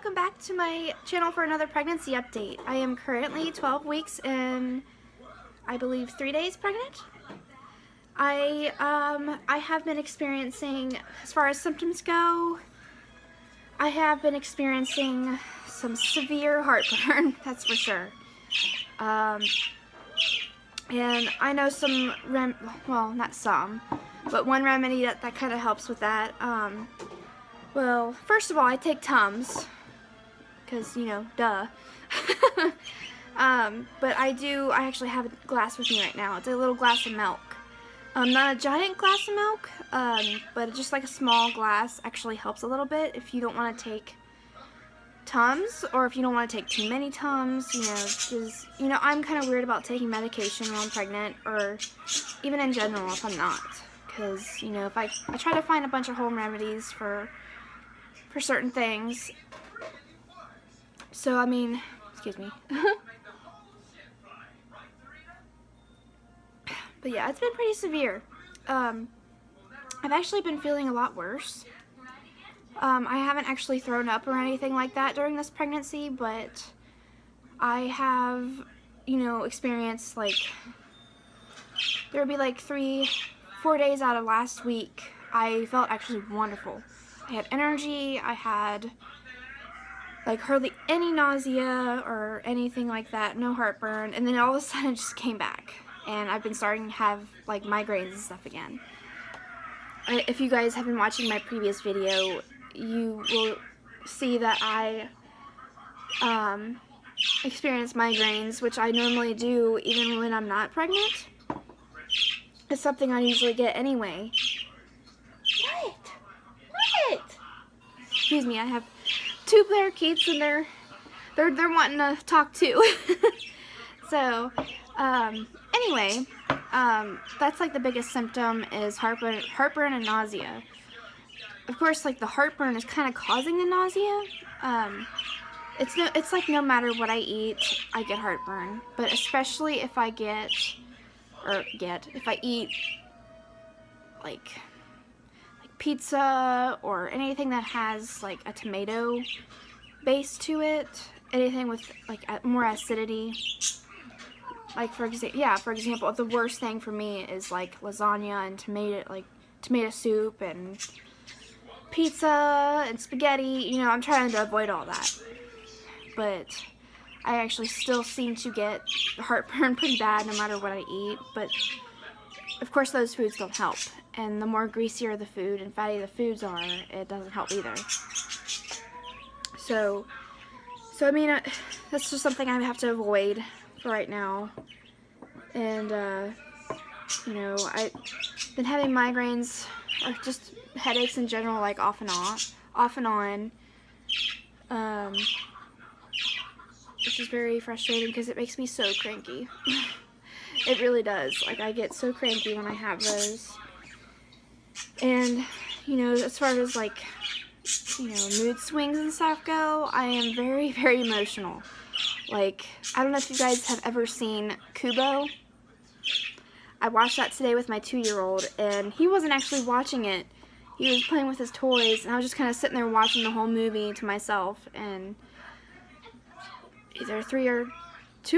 welcome back to my channel for another pregnancy update. I am currently 12 weeks and I believe 3 days pregnant. I have been experiencing, as far as symptoms go, I have been experiencing some severe heartburn, that's for sure. And I know some, well, not some, but one remedy that kind of helps with that. Well, first of all, I take Tums, because, you know, duh. But I actually have a glass with me right now. It's a little glass of milk. Not a giant glass of milk, but just like a small glass actually helps a little bit if you don't want to take Tums, or if you don't want to take too many Tums, you know, because, you know, I'm kind of weird about taking medication while I'm pregnant, or even in general if I'm not, because, you know, if I try to find a bunch of home remedies for certain things. So, I mean, excuse me. But yeah, it's been pretty severe. I've actually been feeling a lot worse. I haven't actually thrown up or anything like that during this pregnancy, but I have, you know, experienced, like, there would be like 3-4 days out of last week, I felt actually wonderful. I had energy, I had like hardly any nausea or anything like that, no heartburn, and then all of a sudden it just came back, and I've been starting to have like migraines and stuff again. If you guys have been watching my previous video, you will see that I experience migraines, which I normally do even when I'm not pregnant. It's something I usually get anyway. What? Excuse me, I have 2 parakeets and they're wanting to talk too. So, anyway, that's like the biggest symptom is heartburn and nausea. Of course, like the heartburn is kind of causing the nausea. It's like no matter what I eat, I get heartburn. But especially if I if I eat like pizza or anything that has like a tomato base to it, anything with like more acidity. Like for example, the worst thing for me is like lasagna and tomato soup and pizza and spaghetti. You know, I'm trying to avoid all that. But I actually still seem to get heartburn pretty bad no matter what I eat. But of course those foods don't help. And the more greasier the food and fatty the foods are, it doesn't help either. So I mean, that's just something I have to avoid for right now. And, you know, I've been having migraines, or just headaches in general, like off and on. Which is very frustrating because it makes me so cranky. It really does. Like, I get so cranky when I have those. And, you know, as far as like, you know, mood swings and stuff go, I am very, very emotional. Like, I don't know if you guys have ever seen Kubo. I watched that today with my 2-year-old, and he wasn't actually watching it. He was playing with his toys, and I was just kind of sitting there watching the whole movie to myself, and either 2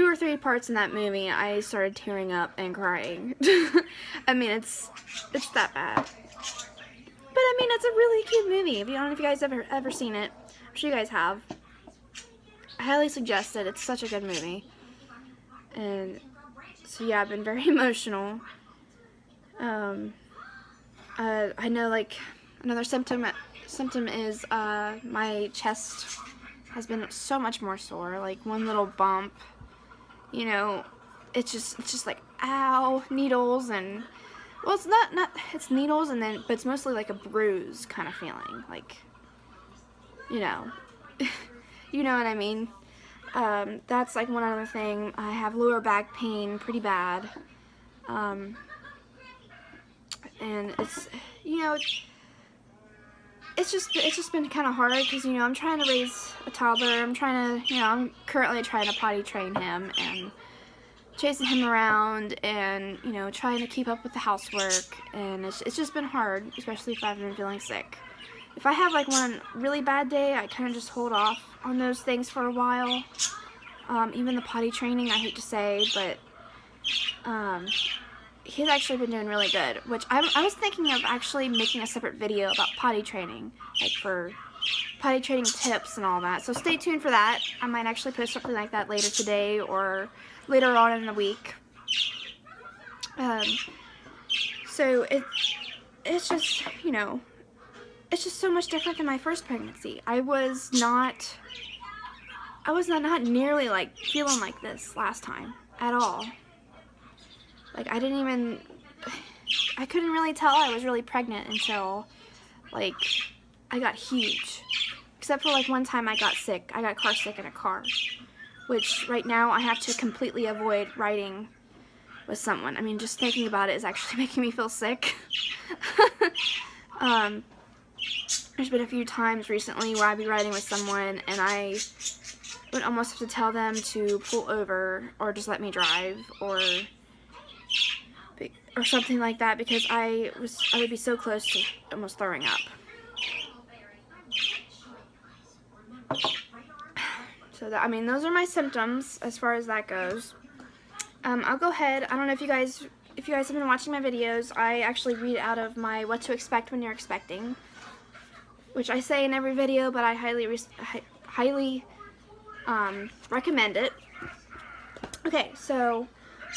or 3 parts in that movie, I started tearing up and crying. I mean, it's that bad. But I mean, it's a really cute movie. I don't know if you guys ever seen it. I'm sure you guys have. I highly suggest it. It's such a good movie. And so yeah, I've been very emotional. I know, like, another symptom is my chest has been so much more sore. Like one little bump, you know, it's just like ow, needles, and well, it's not it's needles, and then but it's mostly like a bruise kind of feeling, like, you know. You know what I mean. That's like one other thing. I have lower back pain pretty bad, and it's, you know, it's just been kind of hard because, you know, I'm trying to raise a toddler. I'm currently trying to potty train him and chasing him around, and, you know, trying to keep up with the housework, and it's just been hard, especially if I've been feeling sick. if I have like one really bad day, I kind of just hold off on those things for a while. Even the potty training, I hate to say, but he's actually been doing really good, which I was thinking of actually making a separate video about potty training, like for potty training tips and all that. So stay tuned for that. I might actually post something like that later today or later on in the week. So it's just, you know, it's just so much different than my first pregnancy. I was not nearly like feeling like this last time at all. Like I couldn't really tell I was really pregnant until like I got huge. Except for like one time I got sick. I got car sick in a car, which right now I have to completely avoid riding with someone. I mean, just thinking about it is actually making me feel sick. There's been a few times recently where I'd be riding with someone and I would almost have to tell them to pull over or just let me drive or something like that because I would be so close to almost throwing up. So that, I mean, those are my symptoms as far as that goes. I'll go ahead. I don't know if you guys have been watching my videos. I actually read out of my What to Expect When You're Expecting, which I say in every video, but I highly recommend it. Okay, so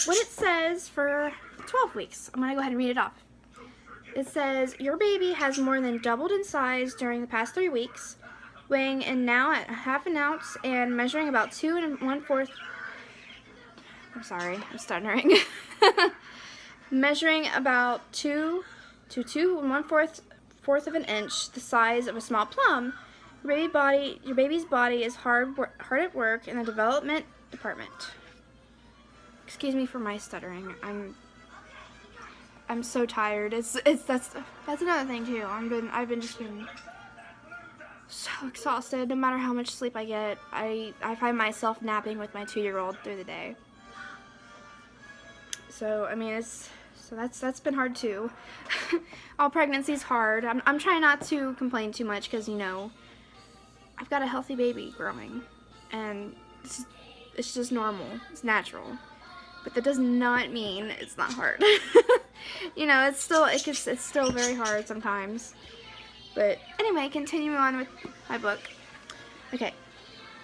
what it says for 12 weeks. I'm going to go ahead and read it off. It says, your baby has more than doubled in size during the past 3 weeks, weighing in now at ½ an ounce and measuring about 2 1/4. I'm sorry, I'm stuttering. Measuring about 2 to 2 1/4 of an inch, the size of a small plum. Your baby's body is hard at work in the development department. Excuse me for my stuttering. I'm so tired. That's another thing too. I've been so exhausted. No matter how much sleep I get, I find myself napping with my 2-year-old through the day. So I mean, that's been hard too. All pregnancy's hard. I'm trying not to complain too much because, you know, I've got a healthy baby growing, and it's just normal. It's natural. But that does not mean it's not hard. You know, it's still very hard sometimes. But anyway, continuing on with my book. Okay.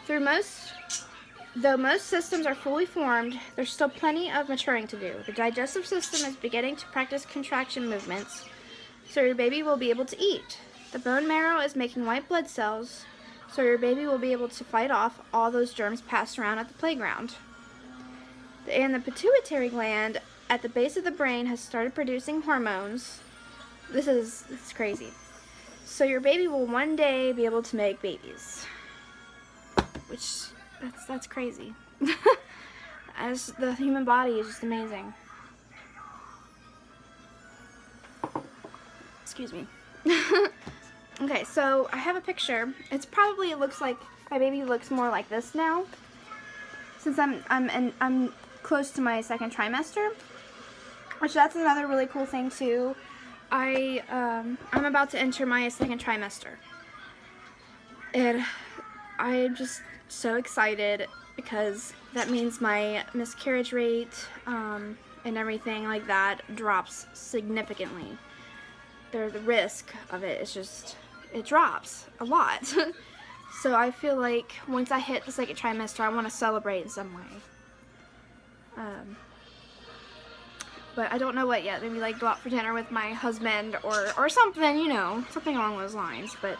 Though most systems are fully formed, there's still plenty of maturing to do. The digestive system is beginning to practice contraction movements, so your baby will be able to eat. The bone marrow is making white blood cells, so your baby will be able to fight off all those germs passed around at the playground. And the pituitary gland at the base of the brain has started producing hormones. This is crazy. So your baby will one day be able to make babies. Which, that's crazy. As the human body is just amazing. Excuse me. Okay, so I have a picture. It looks like my baby looks more like this now, since I'm close to my 2nd trimester, which that's another really cool thing too. I'm about to enter my 2nd trimester, and I'm just so excited because that means my miscarriage rate and everything like that drops significantly. The risk of it it drops a lot. So I feel like once I hit the 2nd trimester, I want to celebrate in some way. But I don't know what yet. Maybe like go out for dinner with my husband or something, you know, something along those lines. But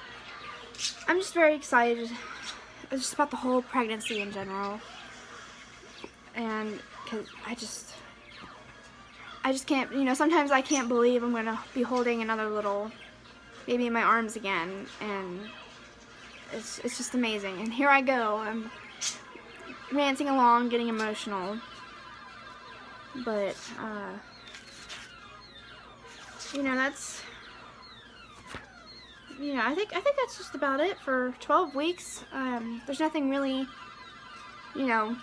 I'm just very excited just about the whole pregnancy in general. And because I just can't, you know, sometimes I can't believe I'm going to be holding another little baby in my arms again. And it's just amazing. And here I go. I'm ranting along, getting emotional. But, you know, I think that's just about it for 12 weeks. There's nothing really, you know,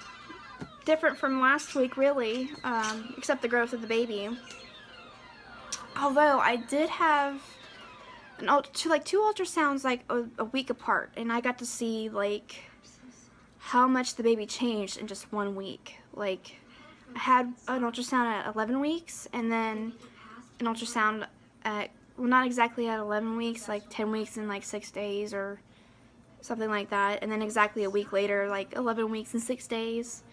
different from last week, really, except the growth of the baby. Although I did have like 2 ultrasounds like a week apart, and I got to see like how much the baby changed in just 1 week. Like, I had an ultrasound at 11 weeks, and then an ultrasound at, well, not exactly at 11 weeks, like 10 weeks and like 6 days or something like that, and then exactly a week later, like 11 weeks and 6 days.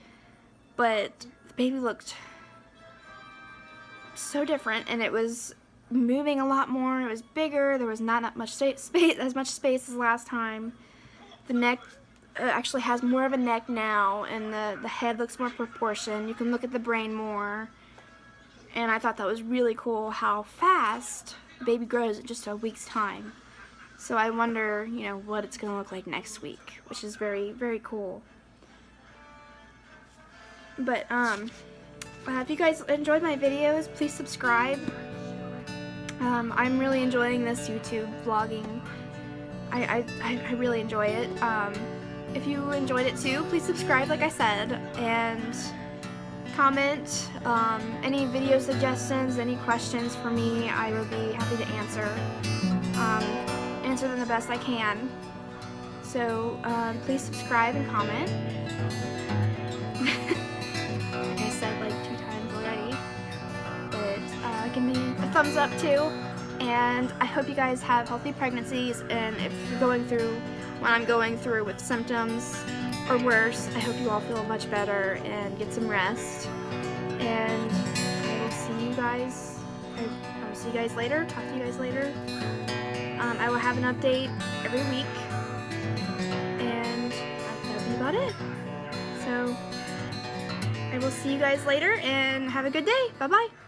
But the baby looked so different, and it was moving a lot more. It was bigger. There was not that much space, as much space as last time. The neck actually has more of a neck now, and the head looks more proportioned. You can look at the brain more, and I thought that was really cool how fast the baby grows in just a week's time. So I wonder, you know, what it's going to look like next week, which is very, very cool. But if you guys enjoyed my videos, please subscribe. I'm really enjoying this YouTube vlogging. I really enjoy it. If you enjoyed it too, please subscribe, like I said, and comment any video suggestions, any questions for me. I will be happy to answer them the best I can. So please subscribe and comment. Like I said like 2 times already, but give me a thumbs up too. And I hope you guys have healthy pregnancies, and if you're going through what I'm going through with symptoms or worse, I hope you all feel much better and get some rest. And I will see you guys. I will see you guys later. Talk to you guys later. I will have an update every week, and that'll be about it. So I will see you guys later, and have a good day. Bye bye.